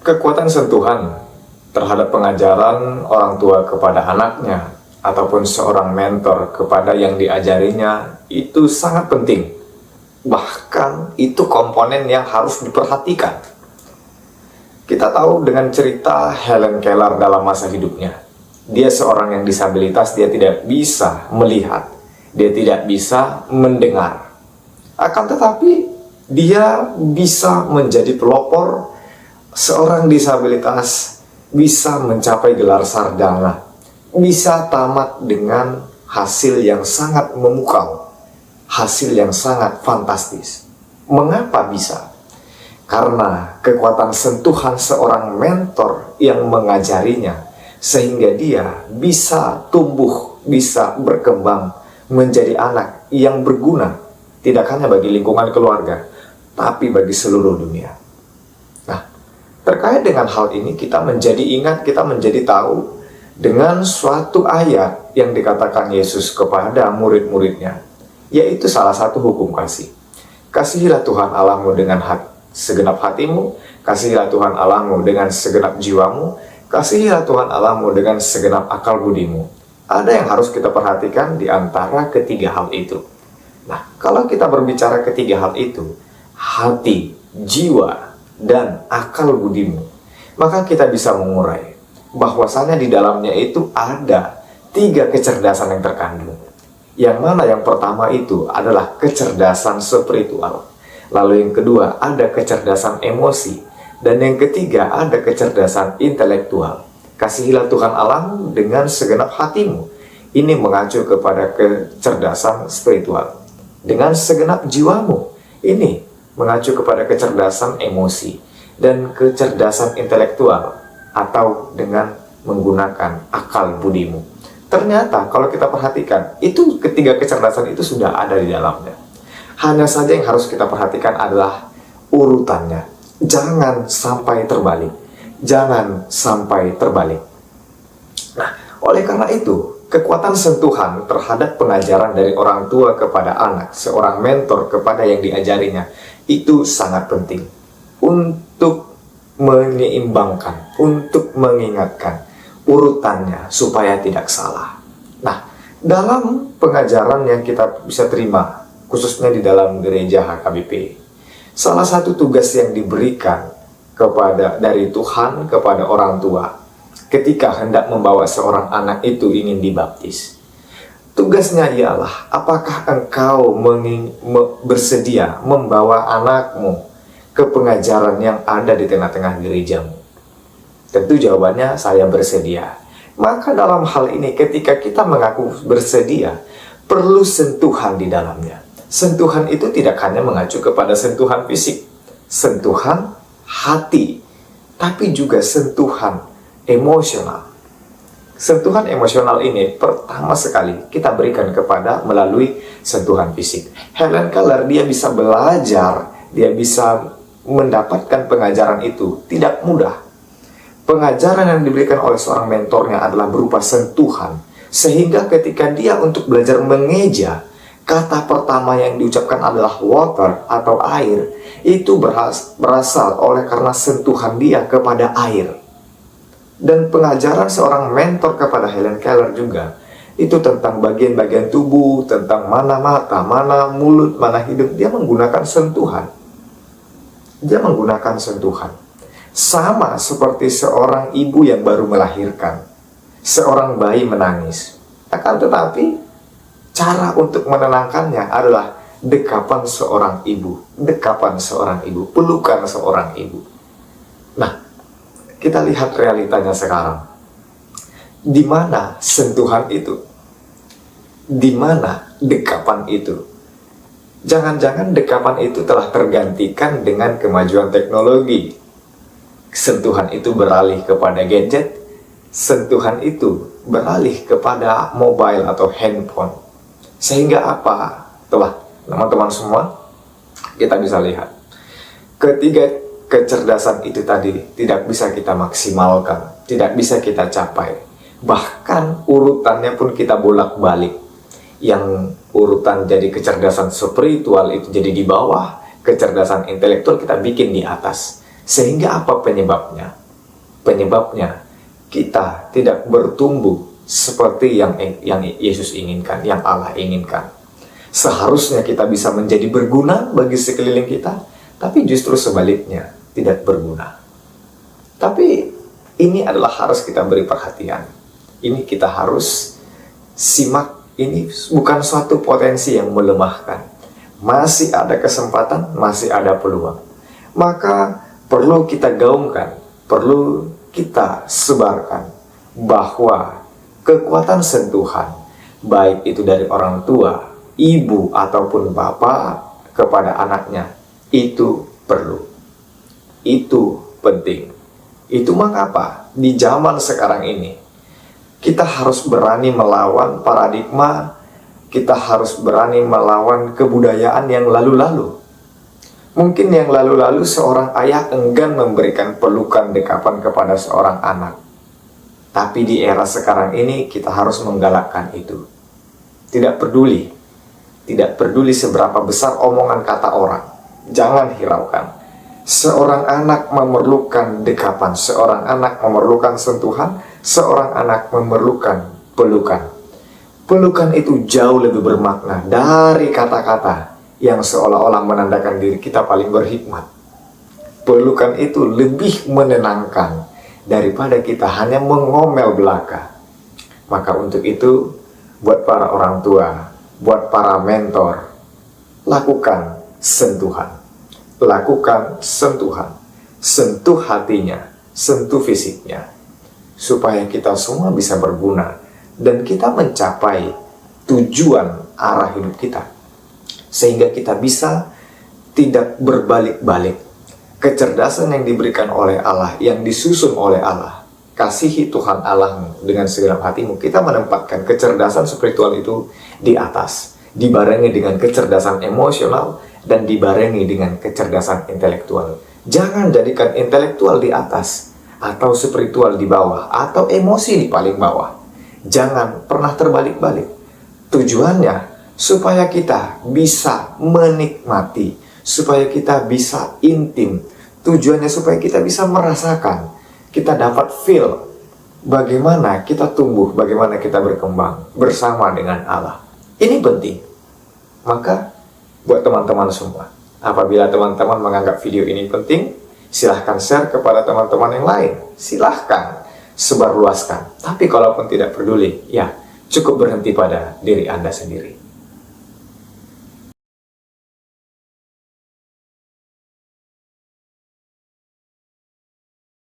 Kekuatan sentuhan terhadap pengajaran orang tua kepada anaknya ataupun seorang mentor kepada yang diajarinya itu sangat penting. Bahkan itu komponen yang harus diperhatikan. Kita tahu dengan cerita Helen Keller dalam masa hidupnya. Dia seorang yang disabilitas, dia tidak bisa melihat, dia tidak bisa mendengar. Akan tetapi dia bisa menjadi pelopor. Seorang disabilitas bisa mencapai gelar sarjana, bisa tamat dengan hasil yang sangat memukau, hasil yang sangat fantastis. Mengapa bisa? Karena kekuatan sentuhan seorang mentor yang mengajarinya, sehingga dia bisa tumbuh, bisa berkembang menjadi anak yang berguna, tidak hanya bagi lingkungan keluarga, tapi bagi seluruh dunia. Terkait dengan hal ini kita menjadi ingat, kita menjadi tahu dengan suatu ayat yang dikatakan Yesus kepada murid-muridnya, yaitu salah satu hukum kasih. Kasihilah Tuhan Allahmu dengan segenap hatimu, kasihilah Tuhan Allahmu dengan segenap jiwamu, kasihilah Tuhan Allahmu dengan segenap akal budimu. Ada yang harus kita perhatikan di antara ketiga hal itu. Nah, kalau kita berbicara ketiga hal itu, hati, jiwa, dan akal budimu, maka kita bisa mengurai bahwasanya di dalamnya itu ada 3 kecerdasan yang terkandung. Yang mana yang pertama itu adalah kecerdasan spiritual, lalu yang kedua ada kecerdasan emosi, dan yang ketiga ada kecerdasan intelektual. Kasihilah Tuhan Allahmu dengan segenap hatimu, ini mengacu kepada kecerdasan spiritual. Dengan segenap jiwamu, ini mengacu kepada kecerdasan emosi, dan kecerdasan intelektual atau dengan menggunakan akal budimu. Ternyata kalau kita perhatikan, itu ketiga kecerdasan itu sudah ada di dalamnya. Hanya saja yang harus kita perhatikan adalah urutannya. Jangan sampai terbalik. Jangan sampai terbalik. Nah, oleh karena itu, kekuatan sentuhan terhadap pengajaran dari orang tua kepada anak, seorang mentor kepada yang diajarinya, itu sangat penting untuk menyeimbangkan, untuk mengingatkan urutannya supaya tidak salah. Nah, dalam pengajaran yang kita bisa terima, khususnya di dalam gereja HKBP, salah satu tugas yang diberikan dari Tuhan kepada orang tua ketika hendak membawa seorang anak itu ingin dibaptis, tugasnya ialah, apakah engkau bersedia membawa anakmu ke pengajaran yang ada di tengah-tengah gerejamu? Tentu jawabannya, saya bersedia. Maka dalam hal ini ketika kita mengaku bersedia, perlu sentuhan di dalamnya. Sentuhan itu tidak hanya mengacu kepada sentuhan fisik, sentuhan hati, tapi juga sentuhan emosional. Sentuhan emosional ini pertama sekali kita berikan kepada melalui sentuhan fisik. Helen Keller, dia bisa belajar, dia bisa mendapatkan pengajaran itu tidak mudah. Pengajaran yang diberikan oleh seorang mentornya adalah berupa sentuhan, sehingga ketika dia untuk belajar mengeja, kata pertama yang diucapkan adalah water atau air. Itu berasal oleh karena sentuhan dia kepada air. Dan pengajaran seorang mentor kepada Helen Keller juga, itu tentang bagian-bagian tubuh, tentang mana mata, mana mulut, mana hidung. Dia menggunakan sentuhan. Dia menggunakan sentuhan. Sama seperti seorang ibu yang baru melahirkan. Seorang bayi menangis. Akan tetapi, cara untuk menenangkannya adalah dekapan seorang ibu. Dekapan seorang ibu, pelukan seorang ibu. Nah, kita lihat realitanya sekarang. Di mana sentuhan itu? Di mana dekapan itu? Jangan-jangan dekapan itu telah tergantikan dengan kemajuan teknologi. Sentuhan itu beralih kepada gadget. Sentuhan itu beralih kepada mobile atau handphone. Sehingga apa? Teman-teman semua, kita bisa lihat. Ketiga kecerdasan itu tadi tidak bisa kita maksimalkan, tidak bisa kita capai. Bahkan urutannya pun kita bolak-balik. yang urutan jadi kecerdasan spiritual itu jadi di bawah, kecerdasan intelektual kita bikin di atas. Sehingga apa penyebabnya? Penyebabnya kita tidak bertumbuh seperti yang Yesus inginkan, yang Allah inginkan. Seharusnya kita bisa menjadi berguna bagi sekeliling kita, tapi justru sebaliknya tidak berguna. Tapi ini adalah harus kita beri perhatian. Ini kita harus simak. Ini bukan suatu potensi yang melemahkan. Masih ada kesempatan, masih ada peluang. Maka perlu kita gaungkan, perlu kita sebarkan bahwa kekuatan sentuhan, baik itu dari orang tua, ibu ataupun bapak kepada anaknya, itu perlu. Itu penting. Itu mengapa di zaman sekarang ini kita harus berani melawan paradigma, kita harus berani melawan kebudayaan yang lalu-lalu. Mungkin yang lalu-lalu seorang ayah enggan memberikan pelukan dekapan kepada seorang anak. Tapi di era sekarang ini kita harus menggalakkan itu. Tidak peduli seberapa besar omongan kata orang. Jangan hiraukan. Seorang anak memerlukan dekapan, seorang anak memerlukan sentuhan, seorang anak memerlukan pelukan. Pelukan itu jauh lebih bermakna dari kata-kata yang seolah-olah menandakan diri kita paling berhikmat. Pelukan itu lebih menenangkan daripada kita hanya mengomel belaka. Maka untuk itu, buat para orang tua, buat para mentor, lakukan sentuhan. Lakukan sentuhan. Sentuh hatinya, sentuh fisiknya. Supaya kita semua bisa berguna dan kita mencapai tujuan arah hidup kita. Sehingga kita bisa tidak berbalik-balik. Kecerdasan yang diberikan oleh Allah, yang disusun oleh Allah. Kasihi Tuhan Allahmu dengan segenap hatimu. Kita menempatkan kecerdasan spiritual itu di atas. Dibarengi dengan kecerdasan emosional dan dibarengi dengan kecerdasan intelektual. Jangan jadikan intelektual di atas atau spiritual di bawah atau emosi di paling bawah. Jangan pernah terbalik-balik. Tujuannya supaya kita bisa menikmati, supaya kita bisa intim. Tujuannya supaya kita bisa merasakan, kita dapat feel bagaimana kita tumbuh, bagaimana kita berkembang bersama dengan Allah. Ini penting. Maka buat teman-teman semua, apabila teman-teman menganggap video ini penting, silahkan share kepada teman-teman yang lain. Silahkan sebarluaskan. Tapi kalaupun tidak peduli, ya cukup berhenti pada diri Anda sendiri.